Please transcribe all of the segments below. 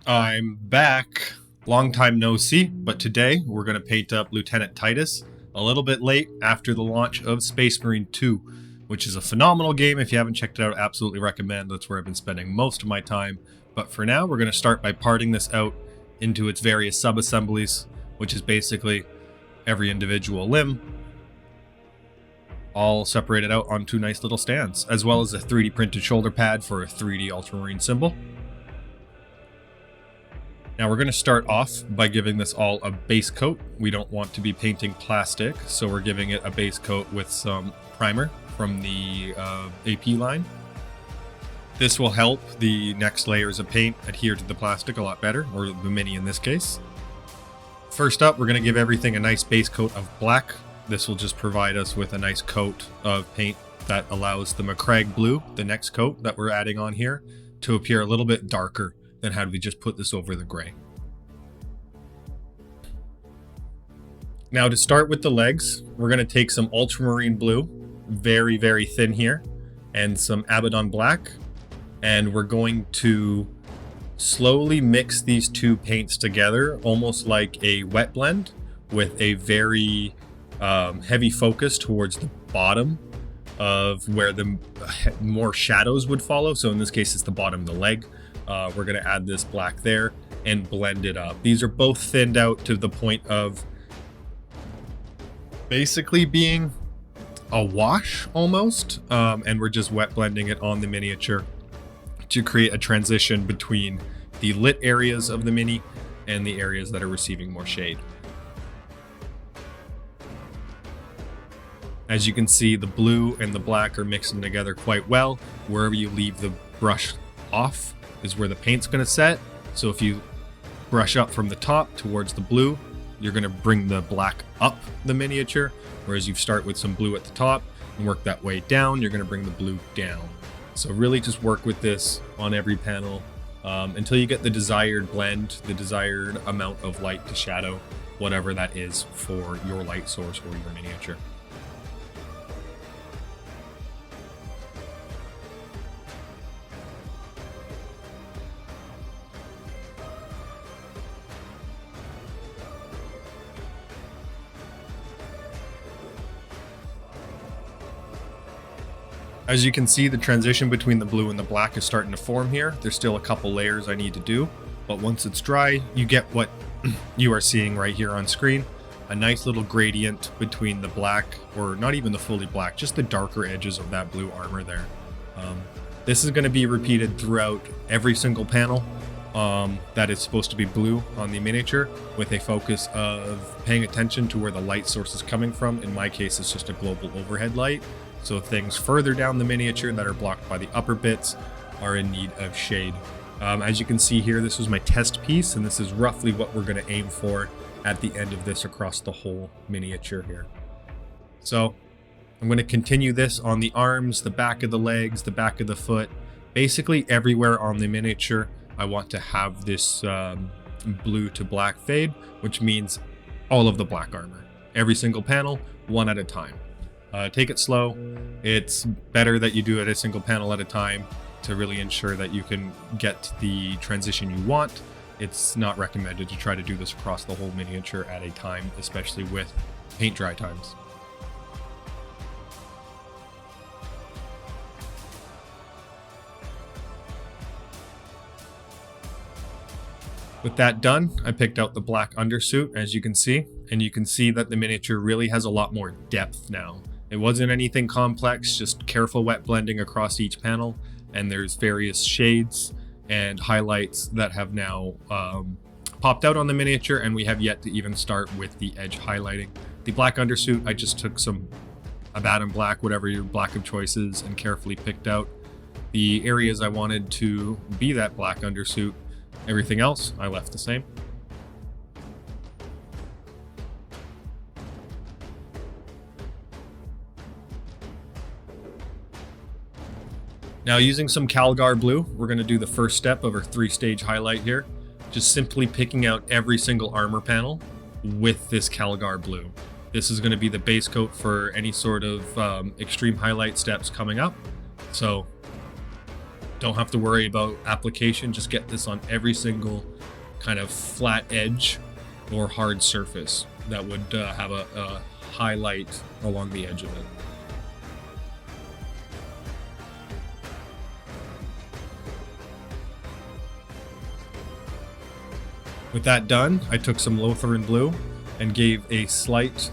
I'm back. Long time no see, but today we're going to paint up Lieutenant Titus a little bit late after the launch of Space Marine 2, which is a phenomenal game. If you haven't checked it out, absolutely recommend. That's where I've been spending most of my time. But for now, we're going to start by parting this out into its various sub-assemblies, which is basically every individual limb, all separated out onto nice little stands, as well as a 3D printed shoulder pad for a 3D Ultramarine symbol. Now we're going to start off by giving this all a base coat. We don't want to be painting plastic, so we're giving it a base coat with some primer from the AP line. This will help the next layers of paint adhere to the plastic a lot better, or the mini in this case. First up, we're going to give everything a nice base coat of black. This will just provide us with a nice coat of paint that allows the McCrag blue, the next coat that we're adding on here, to appear a little bit darker than had we just put this over the gray. Now to start with the legs, we're going to take some ultramarine blue, very, very thin here, and some Abaddon black, and we're going to slowly mix these two paints together, almost like a wet blend, with a very heavy focus towards the bottom of where the more shadows would follow. So in this case, it's the bottom of the leg. We're going to add this black there and blend it up. These are both thinned out to the point of basically being a wash almost, and we're just wet blending it on the miniature to create a transition between the lit areas of the mini and the areas that are receiving more shade. As you can see, the blue and the black are mixing together quite well. Wherever you leave the brush off is where the paint's going to set. So if you brush up from the top towards the blue, you're going to bring the black up the miniature, whereas you start with some blue at the top and work that way down, you're going to bring the blue down. So really just work with this on every panel until you get the desired blend, the desired amount of light to shadow, whatever that is for your light source or your miniature. As you can see, the transition between the blue and the black is starting to form here. There's still a couple layers I need to do, but once it's dry, you get what you are seeing right here on screen. A nice little gradient between the black, or not even the fully black, just the darker edges of that blue armor there. This is going to be repeated throughout every single panel that is supposed to be blue on the miniature, with a focus of paying attention to where the light source is coming from. In my case, it's just a global overhead light. So things further down the miniature that are blocked by the upper bits are in need of shade. As you can see here, this was my test piece, and this is roughly what we're going to aim for at the end of this across the whole miniature here. So I'm going to continue this on the arms, the back of the legs, the back of the foot, basically everywhere on the miniature. I want to have this blue to black fade, which means all of the black armor. Every single panel, one at a time. Take it slow. It's better that you do it a single panel at a time to really ensure that you can get the transition you want. It's not recommended to try to do this across the whole miniature at a time, especially with paint dry times. With that done, I picked out the black undersuit, as you can see, and you can see that the miniature really has a lot more depth now. It wasn't anything complex, just careful wet blending across each panel, and there's various shades and highlights that have now popped out on the miniature, and we have yet to even start with the edge highlighting. The black undersuit, I just took some Abaddon black, whatever your black of choice is, and carefully picked out the areas I wanted to be that black undersuit. Everything else, I left the same. Now using some Calgar blue, we're going to do the first step of our 3-stage highlight here. Just simply picking out every single armor panel with this Calgar blue. This is going to be the base coat for any sort of extreme highlight steps coming up. So Don't have to worry about application, just get this on every single kind of flat edge or hard surface that would have a highlight along the edge of it. With that done, I took some Lutheran blue and gave a slight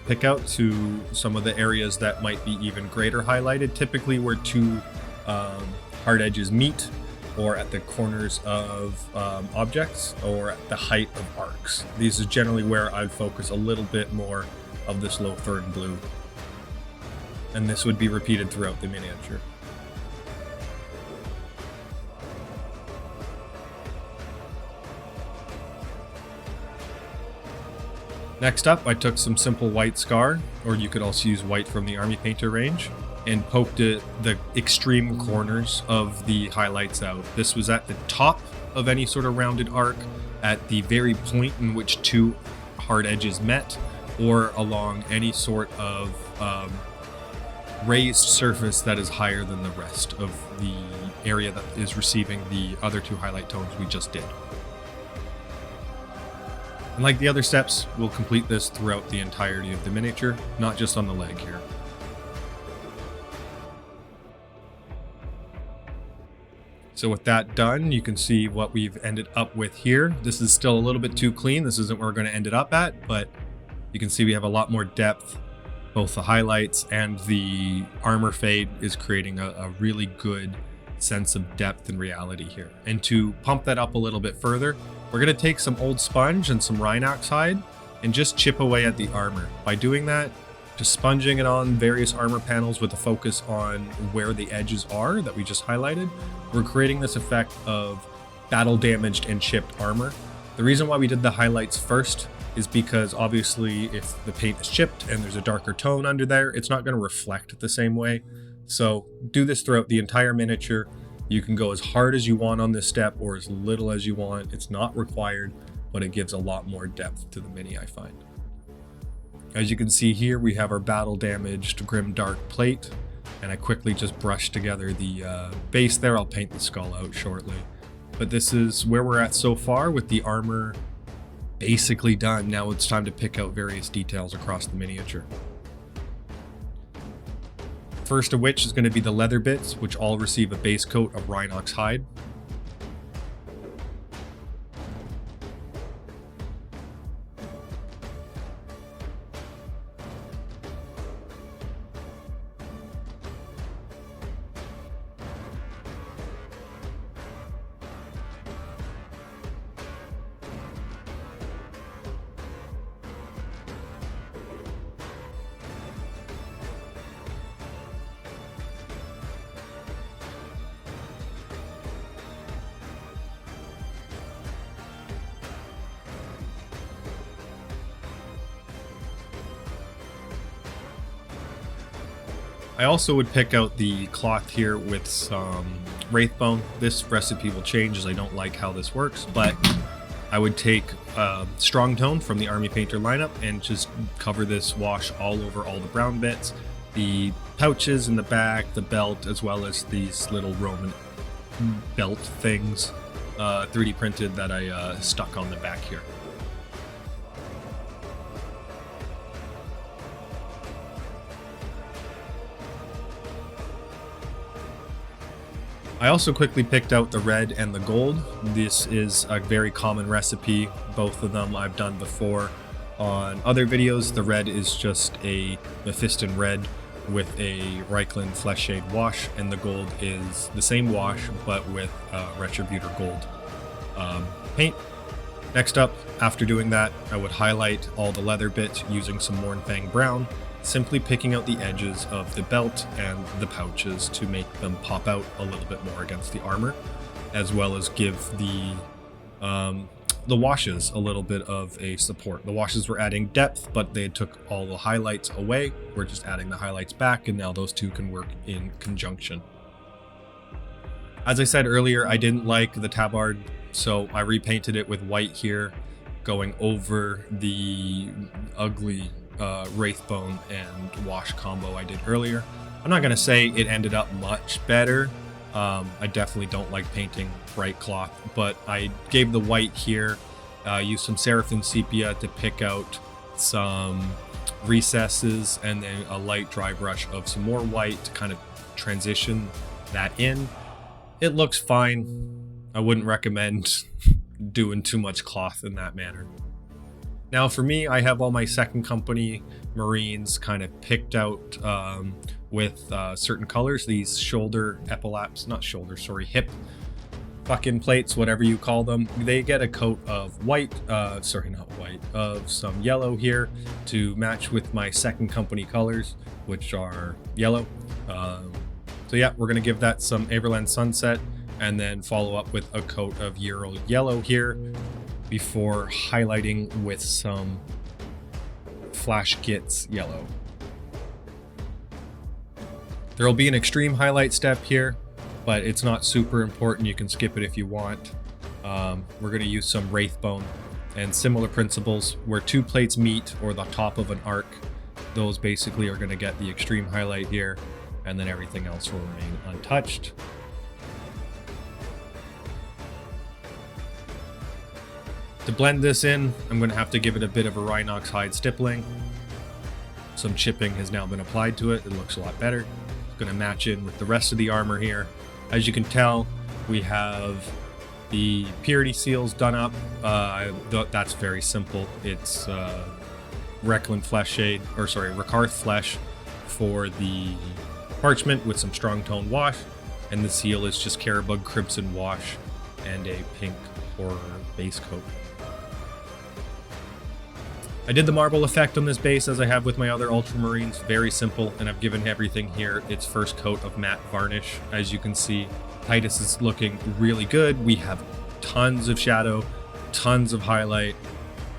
pick out to some of the areas that might be even greater highlighted, typically where two hard edges meet, or at the corners of objects, or at the height of arcs. These is generally where I'd focus a little bit more of this Lutheran blue. And this would be repeated throughout the miniature. Next up, I took some simple white scar, or you could also use white from the Army Painter range, and poked the extreme corners of the highlights out. This was at the top of any sort of rounded arc, at the very point in which two hard edges met, or along any sort of raised surface that is higher than the rest of the area that is receiving the other two highlight tones we just did. And like the other steps, we'll complete this throughout the entirety of the miniature, not just on the leg here. So with that done, you can see what we've ended up with here. This is still a little bit too clean. This isn't where we're going to end it up at, but you can see we have a lot more depth. Both the highlights and the armor fade is creating a really good sense of depth and reality here. And to pump that up a little bit further, we're going to take some old sponge and some Rhinox hide and just chip away at the armor. By doing that, just sponging it on various armor panels with a focus on where the edges are that we just highlighted, we're creating this effect of battle damaged and chipped armor. The reason why we did the highlights first is because obviously if the paint is chipped and there's a darker tone under there, it's not going to reflect the same way. So do this throughout the entire miniature. You can go as hard as you want on this step or as little as you want. It's not required, but it gives a lot more depth to the mini, I find. As you can see here, we have our battle damaged grim dark plate, and I quickly just brushed together the base there. I'll paint the skull out shortly. But this is where we're at so far with the armor basically done. Now it's time to pick out various details across the miniature. First of which is going to be the leather bits, which all receive a base coat of Rhinox hide. I also would pick out the cloth here with some Wraithbone. This recipe will change as I don't like how this works, but I would take Strong Tone from the Army Painter lineup and just cover this wash all over all the brown bits, the pouches in the back, the belt, as well as these little Roman belt things 3D printed that I stuck on the back here. I also quickly picked out the red and the gold. This is a very common recipe. Both of them I've done before on other videos. The red is just a Mephiston red with a Reikland Flesh Shade wash, and the gold is the same wash but with Retributor gold paint. Next up, after doing that, I would highlight all the leather bits using some Mournfang brown, simply picking out the edges of the belt and the pouches to make them pop out a little bit more against the armor, as well as give the washes a little bit of a support. The washes were adding depth, but they took all the highlights away. We're just adding the highlights back, and now those two can work in conjunction. As I said earlier, I didn't like the tabard, so I repainted it with white here, going over the ugly Wraithbone and wash combo I did earlier. I'm not going to say it ended up much better, I definitely don't like painting bright cloth, but I gave the white here, used some Seraphim Sepia to pick out some recesses, and then a light dry brush of some more white to kind of transition that in. It looks fine. I wouldn't recommend doing too much cloth in that manner. Now for me, I have all my second company Marines kind of picked out with certain colors. These shoulder epaulaps, not shoulder, sorry, hip fucking plates, whatever you call them. They get a coat of white, sorry, not white, of some yellow here to match with my second company colors, which are yellow. So yeah, we're gonna give that some Everland Sunset and then follow up with a coat of Euro yellow here before highlighting with some Flash Gits yellow. There will be an extreme highlight step here, but it's not super important. You can skip it if you want. We're going to use some Wraithbone and similar principles where two plates meet or the top of an arc. Those basically are going to get the extreme highlight here, and then everything else will remain untouched. To blend this in, I'm going to have to give it a bit of a Rhinox hide stippling. Some chipping has now been applied to it. It looks a lot better. It's going to match in with the rest of the armor here. As you can tell, we have the purity seals done up. That's very simple. It's Reckland Flesh Shade, or sorry, Rakarth Flesh for the parchment with some strong tone wash, and the seal is just Carabug Crimson wash and a pink horror base coat. I did the marble effect on this base as I have with my other Ultramarines, very simple, and I've given everything here its first coat of matte varnish. As you can see, Titus is looking really good. We have tons of shadow, tons of highlight.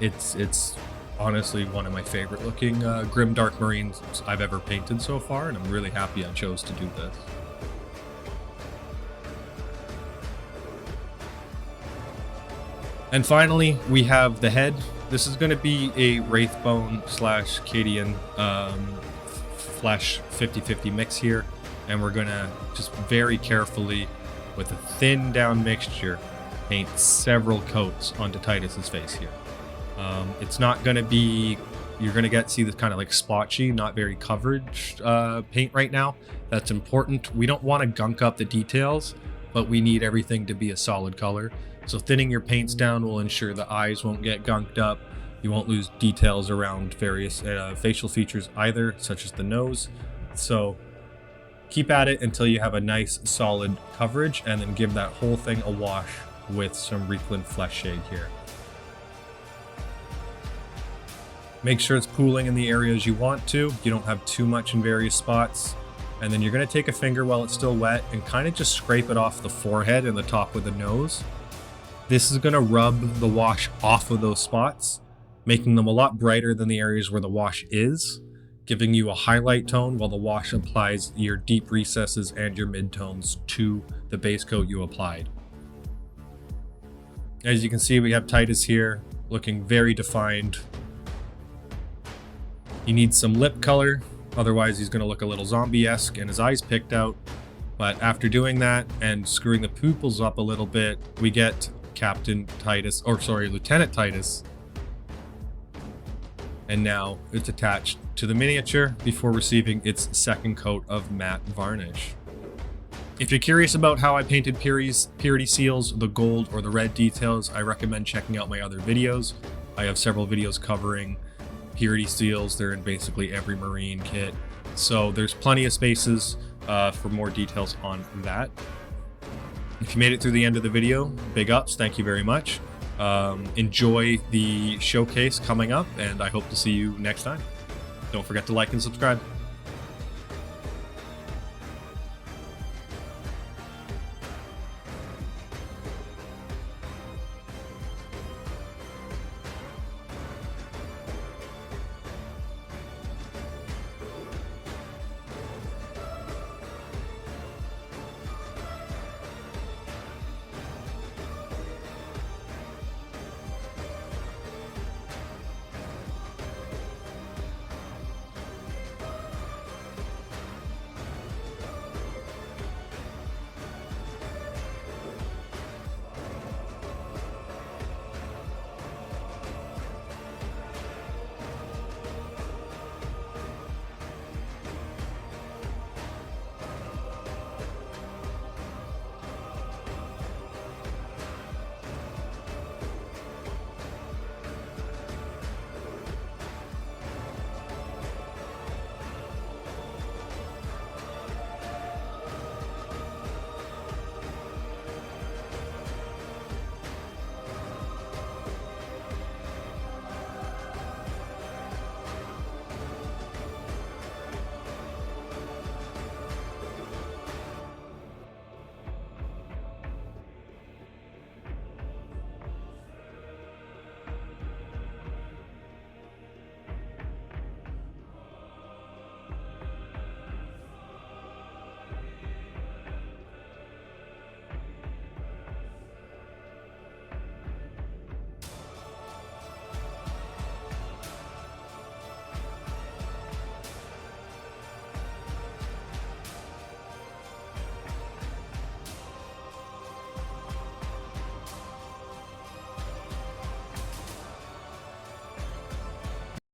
It's honestly one of my favorite looking Grim Dark Marines I've ever painted so far, and I'm really happy I chose to do this. And finally, we have the head. This is going to be a Wraithbone slash Cadian flesh 50-50 mix here, and we're going to just very carefully, with a thin down mixture, paint several coats onto Titus's face here. It's not going to be, you're going to see this kind of like splotchy, not very coverage paint right now. That's important. We don't want to gunk up the details, but we need everything to be a solid color. So thinning your paints down will ensure the eyes won't get gunked up. You won't lose details around various facial features either, such as the nose. So keep at it until you have a nice solid coverage, and then give that whole thing a wash with some Reckland Flesh Shade here. Make sure it's pooling in the areas you want to. You don't have too much in various spots. And then you're going to take a finger while it's still wet and kind of just scrape it off the forehead and the top of the nose. This is going to rub the wash off of those spots, making them a lot brighter than the areas where the wash is, giving you a highlight tone while the wash applies your deep recesses and your mid-tones to the base coat you applied. As you can see, we have Titus here looking very defined. He needs some lip color, otherwise he's going to look a little zombie-esque and his eyes picked out. But after doing that and screwing the pupils up a little bit, we get Lieutenant Titus. And now it's attached to the miniature before receiving its second coat of matte varnish. If you're curious about how I painted purity seals, the gold or the red details, I recommend checking out my other videos. I have several videos covering purity seals. They're in basically every Marine kit. So there's plenty of spaces for more details on that. If you made it through the end of the video, big ups, thank you very much. Enjoy the showcase coming up, and I hope to see you next time. Don't forget to like and subscribe.